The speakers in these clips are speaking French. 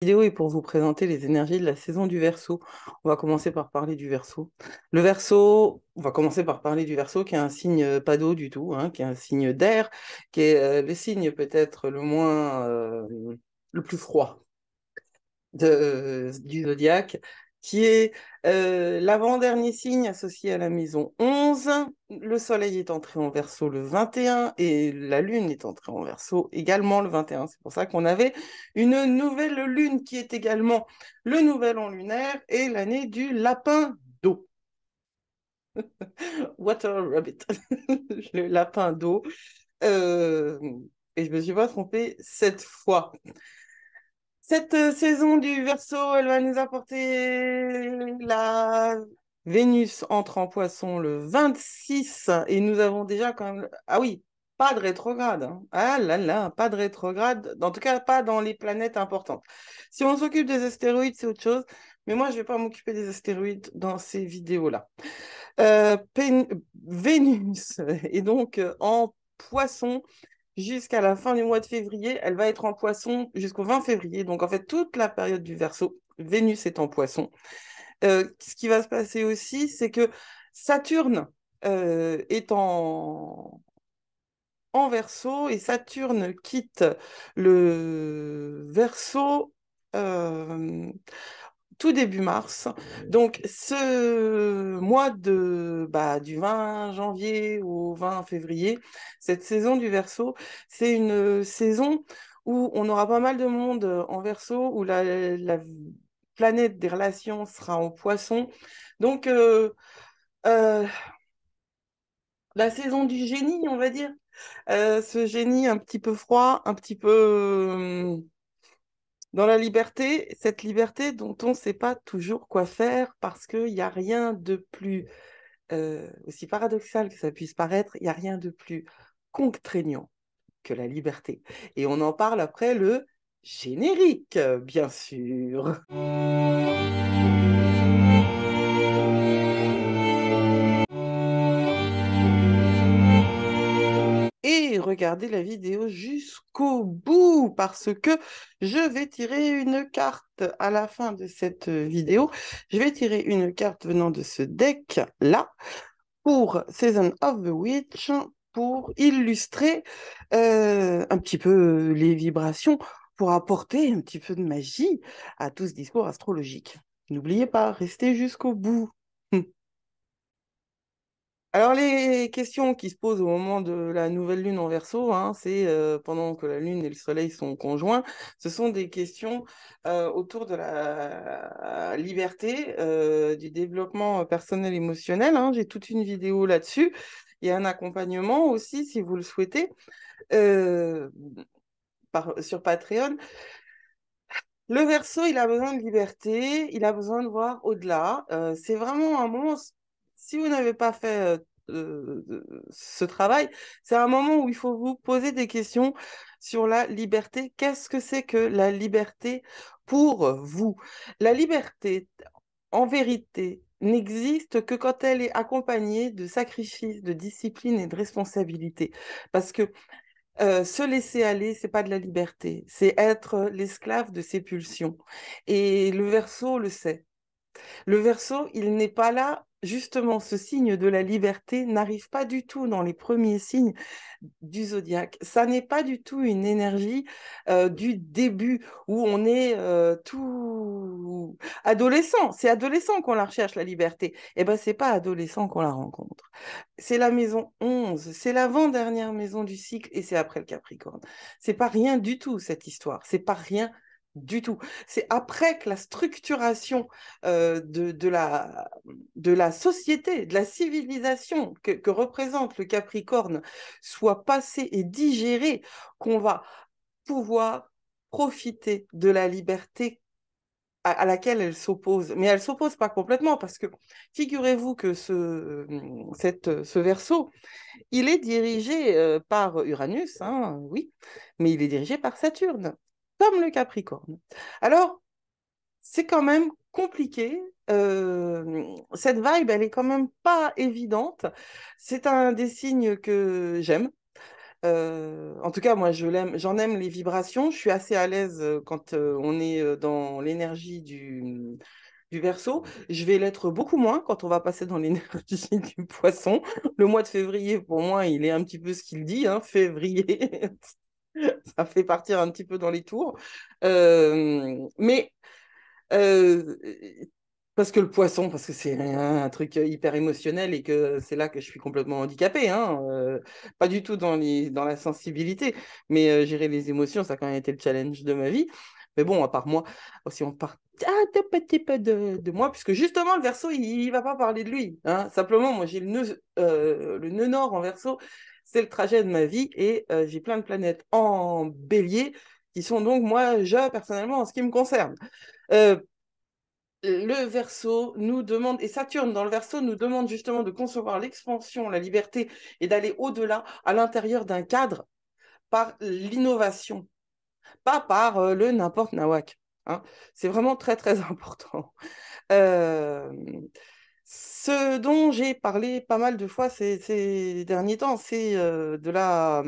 Vidéo est pour vous présenter les énergies de la saison du Verseau. On va commencer par parler du Verseau. Le Verseau, on va commencer par parler du Verseau, qui est un signe pas d'eau du tout, hein, qui est un signe d'air, qui est le signe peut-être le plus froid du zodiaque, qui est l'avant-dernier signe associé à la maison 11. Le soleil est entré en Verseau le 21 et la lune est entrée en Verseau également le 21. C'est pour ça qu'on avait une nouvelle lune qui est également le nouvel an lunaire et l'année du lapin d'eau. Water Rabbit, le lapin d'eau. Euh, et je me suis pas trompée cette fois. Cette saison du Verseau, elle va nous apporter la Vénus entre en Poisson le 26 et nous avons déjà quand même... Ah oui, pas de rétrograde, hein. Ah là là, pas de rétrograde, en tout cas pas dans les planètes importantes. Si on s'occupe des astéroïdes, c'est autre chose, mais moi je vais pas m'occuper des astéroïdes dans ces vidéos-là. Vénus est donc en Poisson jusqu'à la fin du mois de février. Elle va être en Poisson jusqu'au 20 février. Donc, en fait, toute la période du Verseau, Vénus est en Poisson. Ce qui va se passer aussi, c'est que Saturne est en Verseau et Saturne quitte le Verseau tout début mars. Donc, ce mois du 20 janvier au 20 février, cette saison du Verseau, c'est une saison où on aura pas mal de monde en Verseau, où la planète des relations sera en Poisson. Donc, euh, la saison du génie, on va dire. Ce génie un petit peu froid, un petit peu dans la liberté, cette liberté dont on ne sait pas toujours quoi faire parce qu'il n'y a rien de plus, aussi paradoxal que ça puisse paraître, il n'y a rien de plus contraignant que la liberté. Et on en parle après le générique, bien sûr. Et regardez la vidéo jusqu'au bout parce que je vais tirer une carte à la fin de cette vidéo. Je vais tirer une carte venant de ce deck-là pour Season of the Witch pour illustrer un petit peu les vibrations, pour apporter un petit peu de magie à tout ce discours astrologique. N'oubliez pas, restez jusqu'au bout. Alors, les questions qui se posent au moment de la nouvelle lune en Verseau, hein, c'est pendant que la lune et le soleil sont conjoints, ce sont des questions autour de la liberté, du développement personnel émotionnel, hein. J'ai toute une vidéo là-dessus. Il y a un accompagnement aussi, si vous le souhaitez, euh, sur Patreon. Le Verseau, il a besoin de liberté, il a besoin de voir au-delà. C'est vraiment un moment, si vous n'avez pas fait ce travail, c'est un moment où il faut vous poser des questions sur la liberté. Qu'est-ce que c'est que la liberté pour vous? La liberté, en vérité, n'existe que quand elle est accompagnée de sacrifices, de discipline et de responsabilité. Parce que se laisser aller, c'est pas de la liberté, c'est être l'esclave de ses pulsions. Et le Verseau le sait. Le Verseau, il n'est pas là. Justement, ce signe de la liberté n'arrive pas du tout dans les premiers signes du zodiaque. Ça n'est pas du tout une énergie du début où on est tout adolescent. C'est adolescent qu'on la recherche, la liberté. Eh ben, c'est pas adolescent qu'on la rencontre. C'est la maison 11, c'est l'avant-dernière maison du cycle et c'est après le Capricorne. C'est pas rien du tout, cette histoire. C'est pas rien du tout. C'est après que la structuration de la société, de la civilisation que représente le Capricorne soit passée et digérée qu'on va pouvoir profiter de la liberté à laquelle elle s'oppose. Mais elle s'oppose pas complètement parce que figurez-vous que ce Verseau, il est dirigé par Uranus, hein, oui, mais il est dirigé par Saturne, comme le Capricorne. Alors, c'est quand même compliqué. Cette vibe, elle est quand même pas évidente. C'est un des signes que j'aime. En tout cas, moi, j'en aime les vibrations. Je suis assez à l'aise quand on est dans l'énergie du Verseau. Je vais l'être beaucoup moins quand on va passer dans l'énergie du Poisson. Le mois de février, pour moi, il est un petit peu ce qu'il dit, hein, février. Ça fait partir un petit peu dans les tours. Mais euh, parce que le poisson, parce que c'est un truc hyper émotionnel et que c'est là que je suis complètement handicapée, hein, pas du tout dans la sensibilité, mais gérer les émotions, ça a quand même été le challenge de ma vie. Mais bon, à part moi, si on part un tout petit peu de moi, puisque justement le Verseau, il va pas parler de lui, hein. Simplement, moi j'ai le nœud nord en Verseau, c'est le trajet de ma vie et j'ai plein de planètes en Bélier qui sont donc moi, personnellement, en ce qui me concerne. Euh, le Verseau nous demande, et Saturne dans le Verseau nous demande justement de concevoir l'expansion, la liberté et d'aller au-delà à l'intérieur d'un cadre par l'innovation, pas par le n'importe nawak, hein. C'est vraiment très très important. Euh, Ce dont j'ai parlé pas mal de fois ces derniers temps, c'est de la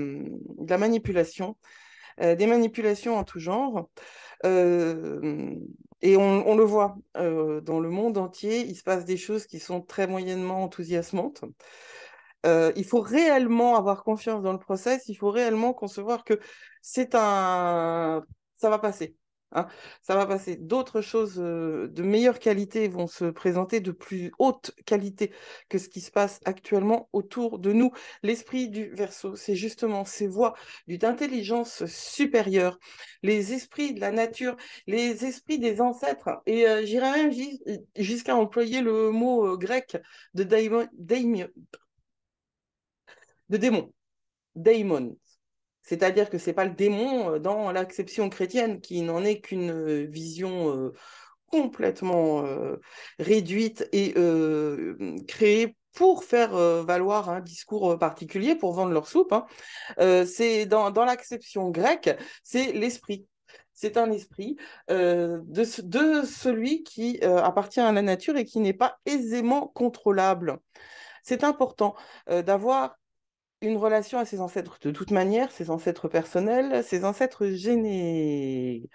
manipulation, des manipulations en tout genre. Euh, et on le voit dans le monde entier, il se passe des choses qui sont très moyennement enthousiasmantes. Il faut réellement avoir confiance dans le process, il faut réellement concevoir que c'est un... ça va passer, hein. Ça va passer. D'autres choses de meilleure qualité vont se présenter de plus haute qualité que ce qui se passe actuellement autour de nous. L'esprit du Verseau, c'est justement ces voies d'une intelligence supérieure, les esprits de la nature, les esprits des ancêtres. Et j'irais même jusqu'à employer le mot grec de démon, daimon. C'est-à-dire que c'est pas le démon dans l'acception chrétienne qui n'en est qu'une vision complètement réduite et créée pour faire valoir un discours particulier, pour vendre leur soupe, hein. C'est dans l'acception grecque, c'est l'esprit. C'est un esprit de celui qui appartient à la nature et qui n'est pas aisément contrôlable. C'est important d'avoir une relation à ses ancêtres de toute manière, ses ancêtres personnels, ses ancêtres généraux,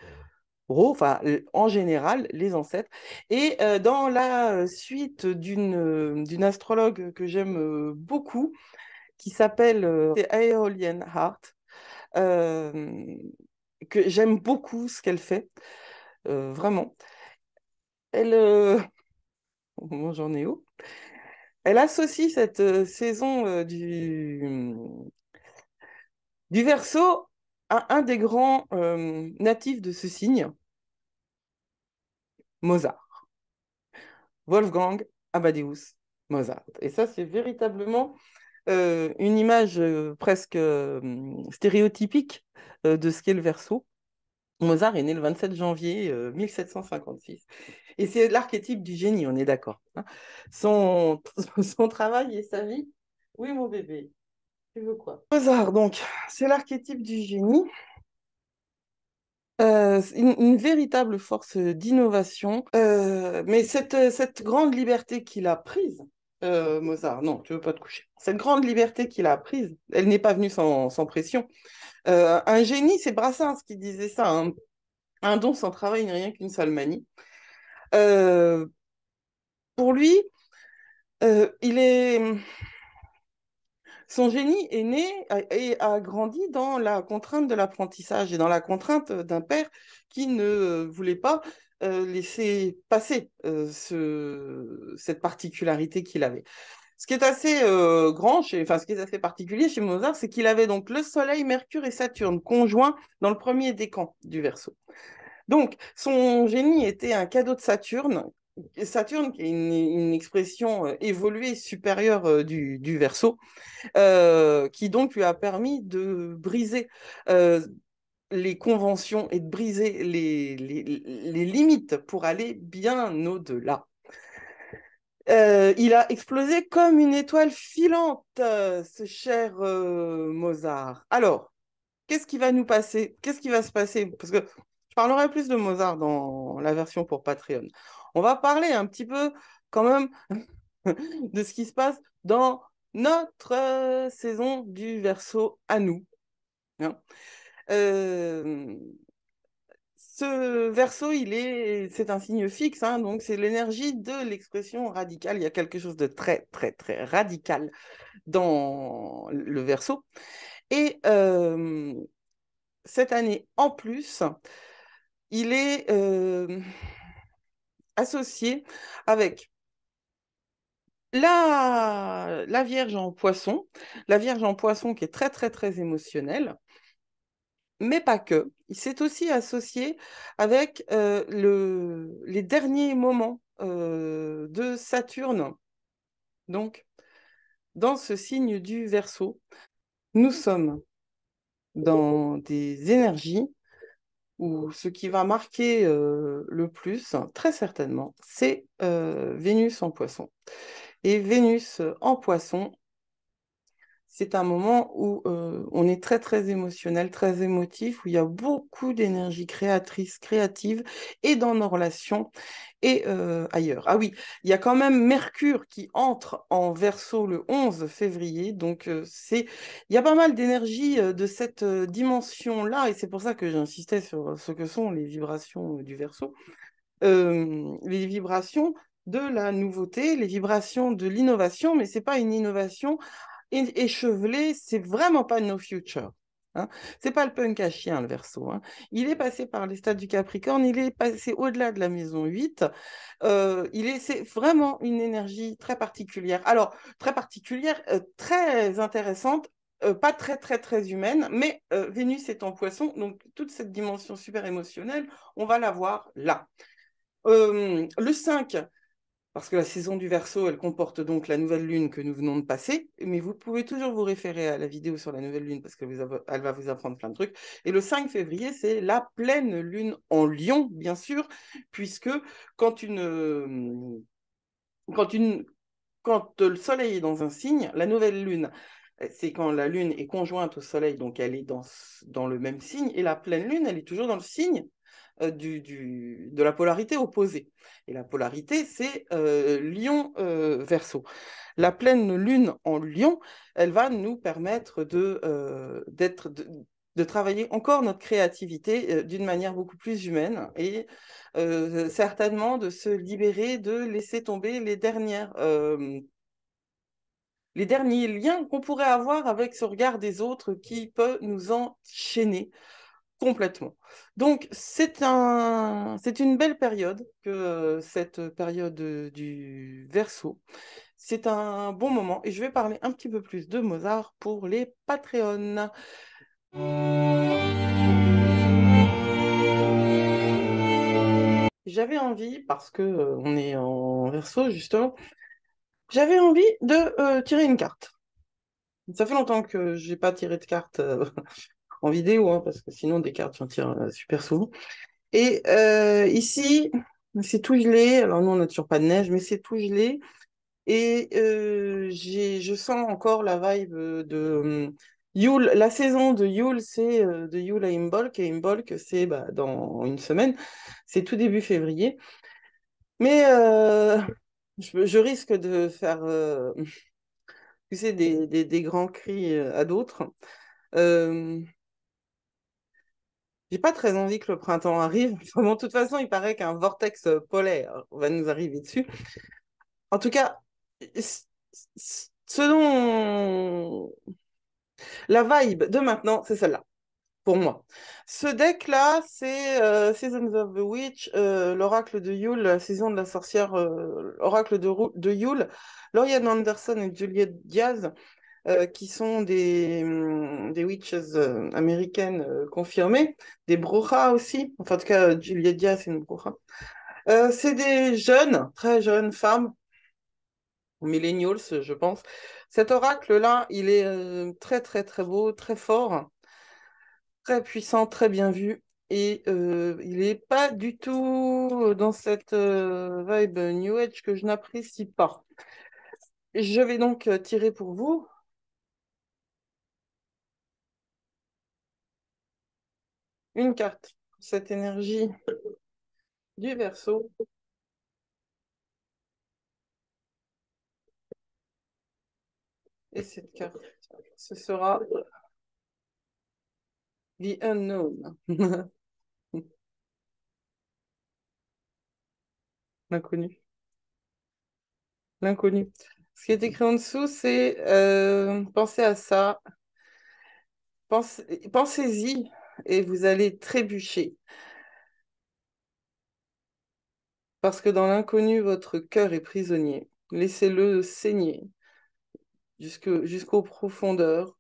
enfin en général, les ancêtres. Et dans la suite d'une astrologue que j'aime beaucoup, qui s'appelle c'est Aeolian Heart, euh, que j'aime beaucoup ce qu'elle fait, vraiment. Elle, bon, j'en ai où? Elle associe cette saison du Verseau à un des grands natifs de ce signe, Mozart, Wolfgang Amadeus Mozart. Et ça, c'est véritablement une image presque stéréotypique de ce qu'est le Verseau. Mozart est né le 27 janvier 1756. Et c'est l'archétype du génie, on est d'accord, hein. Son, son travail et sa vie. Oui, mon bébé, tu veux quoi? Mozart, donc, c'est l'archétype du génie. Une véritable force d'innovation. Mais cette grande liberté qu'il a prise, Mozart, non, tu veux pas te coucher. Cette grande liberté qu'il a prise, elle n'est pas venue sans pression. Un génie, c'est Brassens qui disait ça, hein. Un don sans travail n'est rien qu'une sale manie. Euh, pour lui, il est son génie est né et a grandi dans la contrainte de l'apprentissage et dans la contrainte d'un père qui ne voulait pas laisser passer cette particularité qu'il avait. Ce qui est assez enfin, ce qui est assez particulier chez Mozart, c'est qu'il avait donc le Soleil, Mercure et Saturne conjoints dans le premier décan du Verseau. Donc, son génie était un cadeau de Saturne. Saturne, qui est une expression évoluée supérieure du Verseau, qui donc lui a permis de briser les conventions et de briser les limites pour aller bien au-delà. Il a explosé comme une étoile filante, ce cher Mozart. Alors, qu'est-ce qui va nous passer? Qu'est-ce qui va se passer? Parce que je parlerai plus de Mozart dans la version pour Patreon. On va parler un petit peu quand même de ce qui se passe dans notre saison du Verseau à nous. Hein. Euh, Ce Verseau, c'est un signe fixe, hein, donc c'est l'énergie de l'expression radicale. Il y a quelque chose de très, très, très radical dans le Verseau. Et cette année, en plus, il est associé avec la Vierge en Poisson, la Vierge en Poisson qui est très, très, très émotionnelle, mais pas que. Il s'est aussi associé avec les derniers moments de Saturne. Donc, dans ce signe du Verseau, nous sommes dans des énergies où ce qui va marquer le plus, très certainement, c'est Vénus en Poisson. Et Vénus en Poisson, c'est un moment où on est très, très émotionnel, très émotif, où il y a beaucoup d'énergie créatrice, créative, et dans nos relations, et ailleurs. Ah oui, il y a quand même Mercure qui entre en Verseau le 11 février, donc il y a pas mal d'énergie de cette dimension-là, et c'est pour ça que j'insistais sur ce que sont les vibrations du Verseau. Les vibrations de la nouveauté, les vibrations de l'innovation, mais c'est pas une innovation échevelé, c'est vraiment pas No Future. Hein. C'est pas le punk à chien, le Verseau. Hein. Il est passé par les stades du Capricorne, il est passé au-delà de la maison 8. C'est vraiment une énergie très particulière. Alors, très particulière, très intéressante, pas très, très, très humaine, mais Vénus est en Poisson, donc toute cette dimension super émotionnelle, on va la voir là. Le 5, parce que la saison du Verseau, elle comporte donc la nouvelle lune que nous venons de passer, mais vous pouvez toujours vous référer à la vidéo sur la nouvelle lune parce qu'elle elle va vous apprendre plein de trucs. Et le 5 février, c'est la pleine lune en Lion, bien sûr, puisque quand quand une, quand le Soleil est dans un signe, la nouvelle lune, c'est quand la lune est conjointe au Soleil, donc elle est dans le même signe, et la pleine lune, elle est toujours dans le signe de la polarité opposée. Et la polarité, c'est Lion-Verseau. La pleine lune en Lion, elle va nous permettre de travailler encore notre créativité d'une manière beaucoup plus humaine et certainement de se libérer, de laisser tomber les derniers liens qu'on pourrait avoir avec ce regard des autres qui peut nous enchaîner complètement. Donc, c'est une belle période que cette période du Verseau. C'est un bon moment et je vais parler un petit peu plus de Mozart pour les Patreons. J'avais envie, parce que on est en Verseau justement, j'avais envie de tirer une carte. Ça fait longtemps que j'ai pas tiré de carte en vidéo, hein, parce que sinon des cartes j'en tire super souvent. Et ici, c'est tout gelé. Alors nous, on n'a toujours pas de neige, mais c'est tout gelé. Et je sens encore la vibe de Yule. La saison de Yule, c'est de Yule à Imbolc. Et Imbolc, c'est dans une semaine. C'est tout début février. Mais je risque de faire tu sais, des grands cris à d'autres. Euh, J'ai pas très envie que le printemps arrive. Bon, de toute façon, il paraît qu'un vortex polaire va nous arriver dessus. En tout cas, selon la vibe de maintenant, c'est celle-là, pour moi. Ce deck-là, c'est Seasons of the Witch, l'oracle de Yule, la saison de la sorcière, oracle de Yule, Lauriane Anderson et Juliette Diaz, qui sont des witches américaines confirmées, des brochas aussi, enfin en tout cas Juliette Diaz c'est une brocha. C'est des jeunes, très jeunes femmes, millennials je pense. Cet oracle-là, il est très très très beau, très fort, très puissant, très bien vu. Et il n'est pas du tout dans cette vibe New Age que je n'apprécie pas. Je vais donc tirer pour vous une carte, cette énergie du Verseau. Et cette carte, ce sera The Unknown. L'inconnu. L'inconnu. Ce qui est écrit en dessous, c'est pensez à ça, pensez-y et vous allez trébucher. Parce que dans l'inconnu, votre cœur est prisonnier. Laissez-le saigner jusqu'aux profondeurs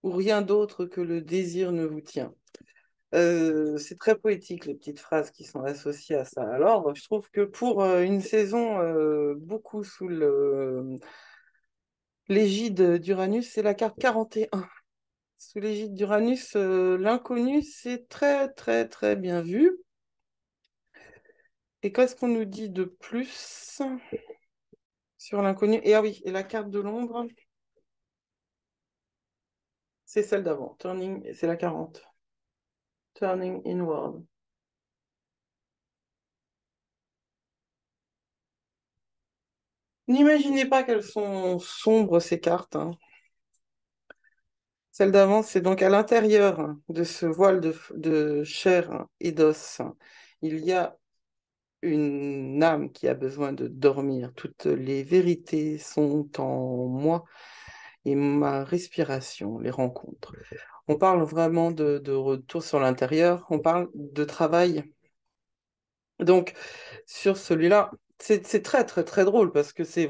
où rien d'autre que le désir ne vous tient. C'est très poétique, les petites phrases qui sont associées à ça. Alors, je trouve que pour une saison beaucoup sous l'égide d'Uranus, c'est la carte 41. Sous l'égide d'Uranus, l'inconnu, c'est très, très, très bien vu. Et qu'est-ce qu'on nous dit de plus sur l'inconnu? Et ah oui, et la carte de l'ombre, c'est celle d'avant. Turning, c'est la 40. Turning inward. N'imaginez pas qu'elles sont sombres, ces cartes, hein. Celle d'avant, c'est donc à l'intérieur de ce voile de chair et d'os. Il y a une âme qui a besoin de dormir. Toutes les vérités sont en moi et ma respiration les rencontre. On parle vraiment de retour sur l'intérieur, on parle de travail. Donc, sur celui-là, c'est très, très, très drôle parce que c'est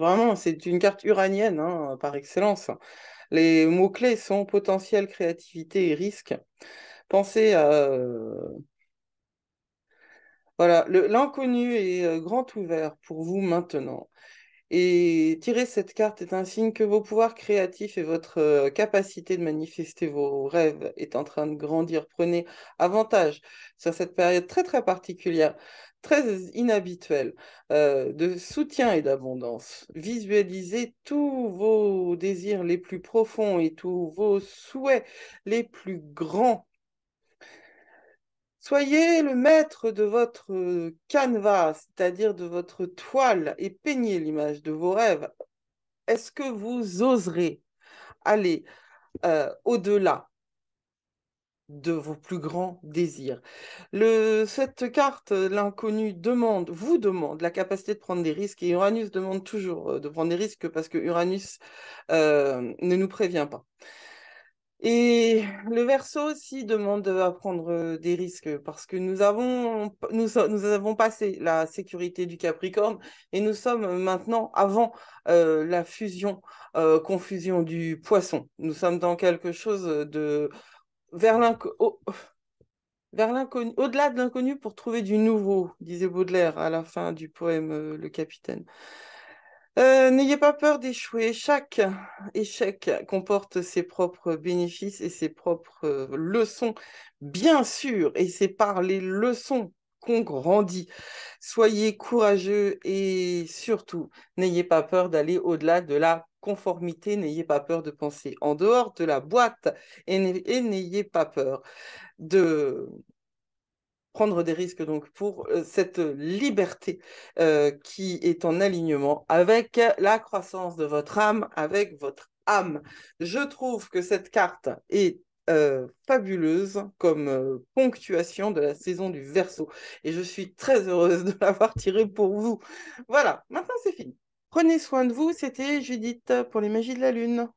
une carte uranienne, hein, par excellence. Les mots-clés sont potentiel, créativité et risque. Pensez à... voilà, l'inconnu est grand ouvert pour vous maintenant. Et tirer cette carte est un signe que vos pouvoirs créatifs et votre capacité de manifester vos rêves est en train de grandir. Prenez avantage sur cette période très très particulière, très inhabituelle, de soutien et d'abondance. Visualisez tous vos désirs les plus profonds et tous vos souhaits les plus grands. Soyez le maître de votre canevas, c'est-à-dire de votre toile, et peignez l'image de vos rêves. Est-ce que vous oserez aller au-delà de vos plus grands désirs? Cette carte, l'inconnu, vous demande la capacité de prendre des risques, et Uranus demande toujours de prendre des risques parce que Uranus ne nous prévient pas. Et le Verseau aussi demande à prendre des risques parce que nous avons passé la sécurité du Capricorne et nous sommes maintenant avant la confusion du Poisson. Nous sommes dans quelque chose de vers vers l'inconnu, au-delà de l'inconnu pour trouver du nouveau, disait Baudelaire à la fin du poème Le Capitaine. N'ayez pas peur d'échouer. Chaque échec comporte ses propres bénéfices et ses propres leçons, bien sûr, et c'est par les leçons qu'on grandit. Soyez courageux et surtout, n'ayez pas peur d'aller au-delà de la conformité, n'ayez pas peur de penser en dehors de la boîte et n'ayez pas peur de prendre des risques donc pour cette liberté qui est en alignement avec la croissance de votre âme, avec votre âme. Je trouve que cette carte est fabuleuse comme ponctuation de la saison du Verseau et je suis très heureuse de l'avoir tirée pour vous. Voilà, maintenant c'est fini. Prenez soin de vous, c'était Judith pour les magies de la Lune.